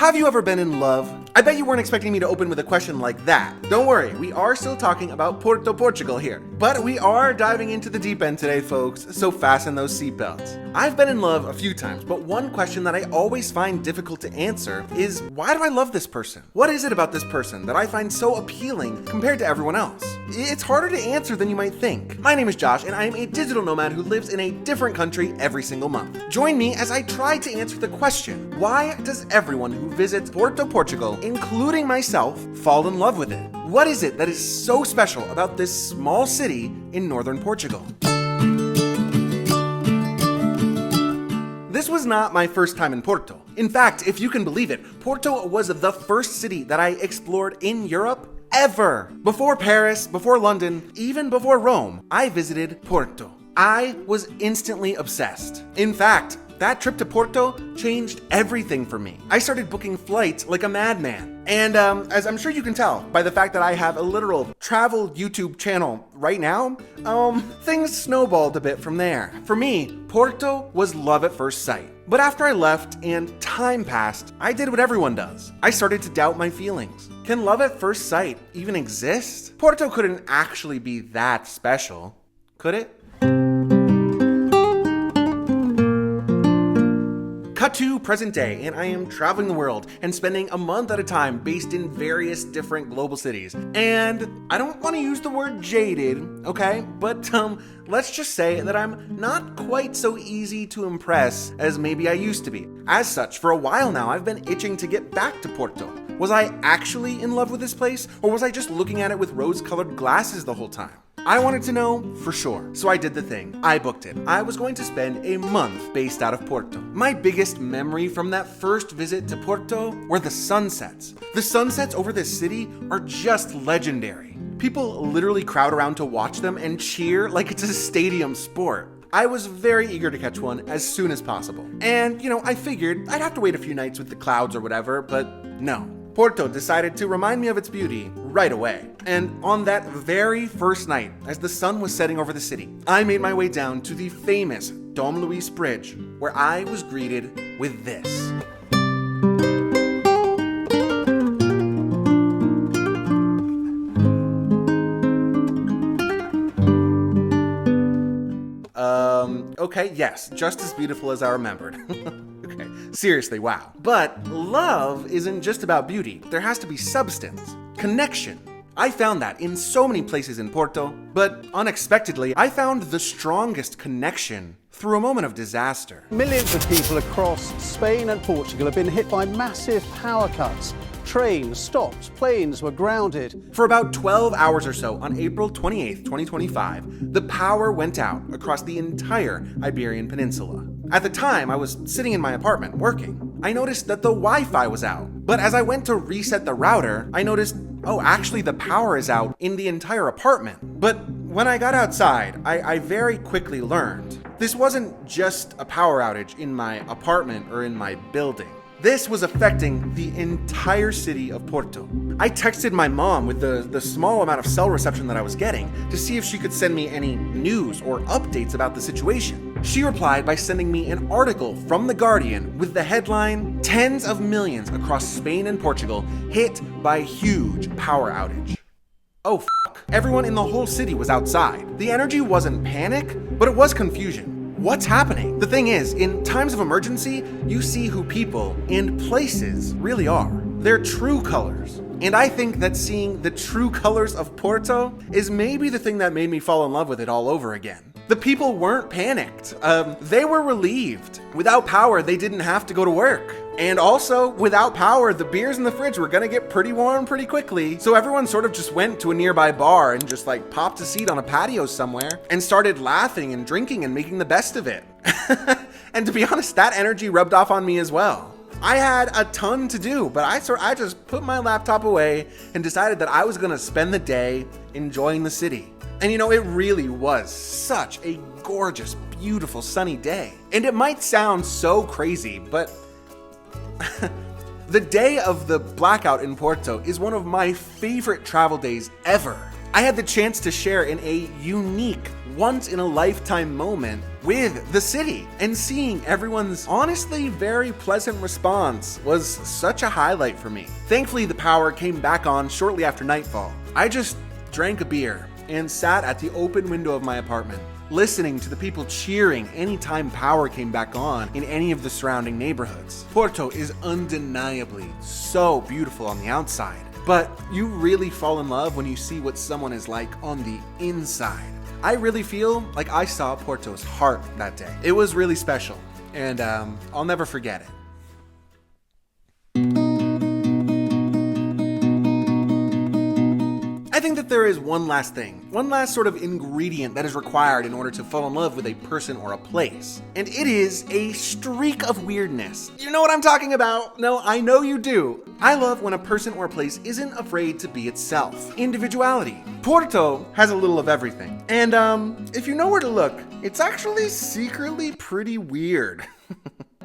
Have you ever been in love? I bet you weren't expecting me to open with a question like that. Don't worry, we are still talking about Porto, Portugal here. But we are diving into the deep end today, folks, so fasten those seatbelts. I've been in love a few times, but one question that I always find difficult to answer is, why do I love this person? What is it about this person that I find so appealing compared to everyone else? It's harder to answer than you might think. My name is Josh, and I am a digital nomad who lives in a different country every single month. Join me as I try to answer the question, why does everyone who visits Porto, Portugal, including myself, fall in love with it? What is it that is so special about this small city in northern Portugal? This was not my first time in Porto. In fact, if you can believe it, Porto was the first city that I explored in Europe ever. Before Paris, before London, even before Rome, I visited Porto. I was instantly obsessed. In fact, that trip to Porto changed everything for me. I started booking flights like a madman. And as I'm sure you can tell by the fact that I have a literal travel YouTube channel right now, things snowballed a bit from there. For me, Porto was love at first sight. But after I left and time passed, I did what everyone does. I started to doubt my feelings. Can love at first sight even exist? Porto couldn't actually be that special, could it? Cut to present day, and I am traveling the world and spending a month at a time based in various different global cities. And I don't want to use the word jaded, okay? But let's just say that I'm not quite so easy to impress as maybe I used to be. As such, for a while now, I've been itching to get back to Porto. Was I actually in love with this place, or was I just looking at it with rose-colored glasses the whole time? I wanted to know for sure, so I did the thing. I booked it. I was going to spend a month based out of Porto. My biggest memory from that first visit to Porto were the sunsets. The sunsets over this city are just legendary. People literally crowd around to watch them and cheer like it's a stadium sport. I was very eager to catch one as soon as possible. And, I figured I'd have to wait a few nights with the clouds or whatever, but no. Porto decided to remind me of its beauty right away. And on that very first night, as the sun was setting over the city, I made my way down to the famous Dom Luís Bridge, where I was greeted with this. Okay, yes, just as beautiful as I remembered. Okay, seriously, wow. But love isn't just about beauty. There has to be substance, connection. I found that in so many places in Porto, but unexpectedly, I found the strongest connection through a moment of disaster. Millions of people across Spain and Portugal have been hit by massive power cuts. Trains stopped, planes were grounded. For about 12 hours or so on April 28th, 2025, the power went out across the entire Iberian Peninsula. At the time, I was sitting in my apartment working. I noticed that the Wi-Fi was out, but as I went to reset the router, I noticed, oh, actually the power is out in the entire apartment. But when I got outside, I very quickly learned this wasn't just a power outage in my apartment or in my building. This was affecting the entire city of Porto. I texted my mom with the small amount of cell reception that I was getting to see if she could send me any news or updates about the situation. She replied by sending me an article from The Guardian with the headline, "Tens of millions across Spain and Portugal hit by huge power outage." Oh fuck. Everyone in the whole city was outside. The energy wasn't panic, but it was confusion. What's happening? The thing is, in times of emergency, you see who people and places really are. Their true colors. And I think that seeing the true colors of Porto is maybe the thing that made me fall in love with it all over again. The people weren't panicked. They were relieved. Without power, they didn't have to go to work. And also, without power, the beers in the fridge were gonna get pretty warm pretty quickly. So everyone sort of just went to a nearby bar and just popped a seat on a patio somewhere and started laughing and drinking and making the best of it. And to be honest, that energy rubbed off on me as well. I had a ton to do, but I just put my laptop away and decided that I was gonna spend the day enjoying the city. And it really was such a gorgeous, beautiful, sunny day. And it might sound so crazy, but the day of the Blackout in Porto is one of my favorite travel days ever. I had the chance to share in a unique once-in-a-lifetime moment with the city. And seeing everyone's honestly very pleasant response was such a highlight for me. Thankfully, the power came back on shortly after nightfall. I just drank a beer and sat at the open window of my apartment, listening to the people cheering anytime power came back on in any of the surrounding neighborhoods. Porto is undeniably so beautiful on the outside, but you really fall in love when you see what someone is like on the inside. I really feel like I saw Porto's heart that day. It was really special, and I'll never forget it. I think that there is one last thing, one last sort of ingredient that is required in order to fall in love with a person or a place. And it is a streak of weirdness. You know what I'm talking about? No, I know you do. I love when a person or a place isn't afraid to be itself. Individuality. Porto has a little of everything. And if you know where to look, it's actually secretly pretty weird.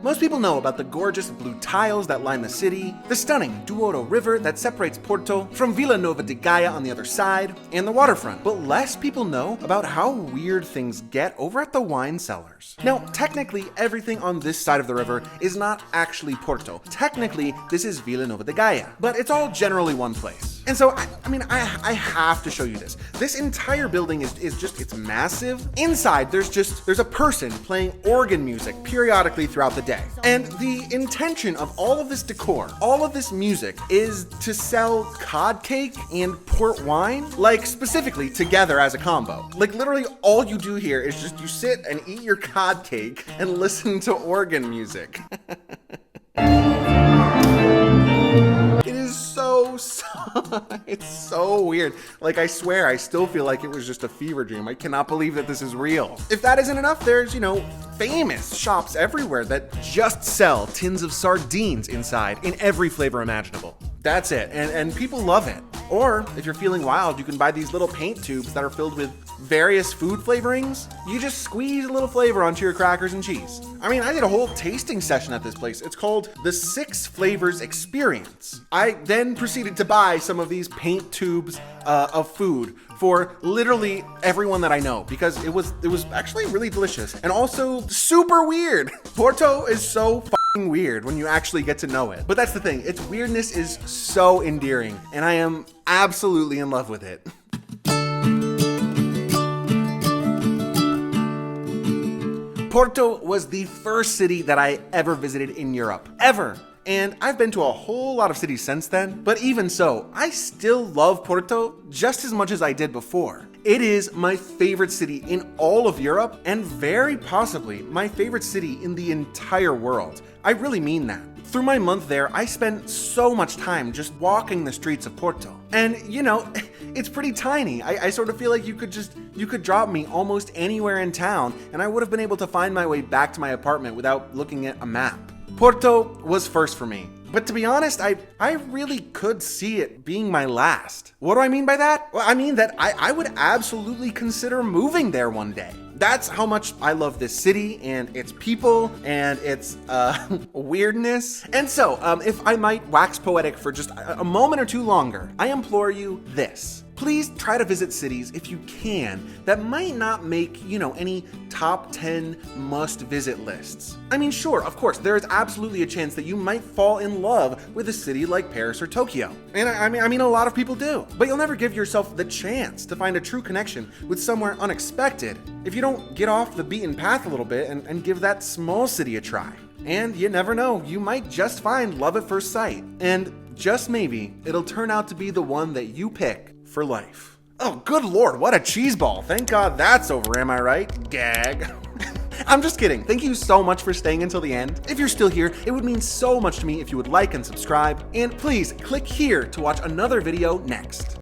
Most people know about the gorgeous blue tiles that line the city, the stunning Douro River that separates Porto from Vila Nova de Gaia on the other side, and the waterfront. But less people know about how weird things get over at the wine cellars. Now, technically, everything on this side of the river is not actually Porto. Technically, this is Vila Nova de Gaia, but it's all generally one place. And so, I have to show you this. This entire building it's massive. Inside, there's a person playing organ music periodically throughout the day. And the intention of all of this decor, all of this music, is to sell cod cake and port wine, like specifically together as a combo. Like literally all you do here is just you sit and eat your cod cake and listen to organ music. It's so weird. Like, I swear, I still feel like it was just a fever dream. I cannot believe that this is real. If that isn't enough, there's, famous shops everywhere that just sell tins of sardines inside in every flavor imaginable. That's it. And people love it. Or, if you're feeling wild, you can buy these little paint tubes that are filled with various food flavorings. You just squeeze a little flavor onto your crackers and cheese. I did a whole tasting session at this place. It's called the 6 Flavors Experience. I then proceeded to buy some of these paint tubes of food for literally everyone that I know, because it was actually really delicious and also super weird. Porto is so weird when you actually get to know it. But that's the thing, its weirdness is so endearing, and I am absolutely in love with it. Porto was the first city that I ever visited in Europe, ever. And I've been to a whole lot of cities since then, but even so, I still love Porto just as much as I did before. It is my favorite city in all of Europe, and very possibly my favorite city in the entire world. I really mean that. Through my month there, I spent so much time just walking the streets of Porto. And, it's pretty tiny. I sort of feel like you could drop me almost anywhere in town, and I would have been able to find my way back to my apartment without looking at a map. Porto was first for me. But to be honest, I really could see it being my last. What do I mean by that? Well, I mean that I would absolutely consider moving there one day. That's how much I love this city and its people and its weirdness. And so, if I might wax poetic for just a moment or two longer, I implore you this. Please try to visit cities, if you can, that might not make, any top 10 must-visit lists. Sure, of course, there is absolutely a chance that you might fall in love with a city like Paris or Tokyo. And a lot of people do. But you'll never give yourself the chance to find a true connection with somewhere unexpected if you don't get off the beaten path a little bit and give that small city a try. And you never know, you might just find love at first sight. And just maybe, it'll turn out to be the one that you pick for life. Oh, good Lord, what a cheeseball. Thank God that's over, am I right? Gag. I'm just kidding. Thank you so much for staying until the end. If you're still here, it would mean so much to me if you would like and subscribe. And please click here to watch another video next.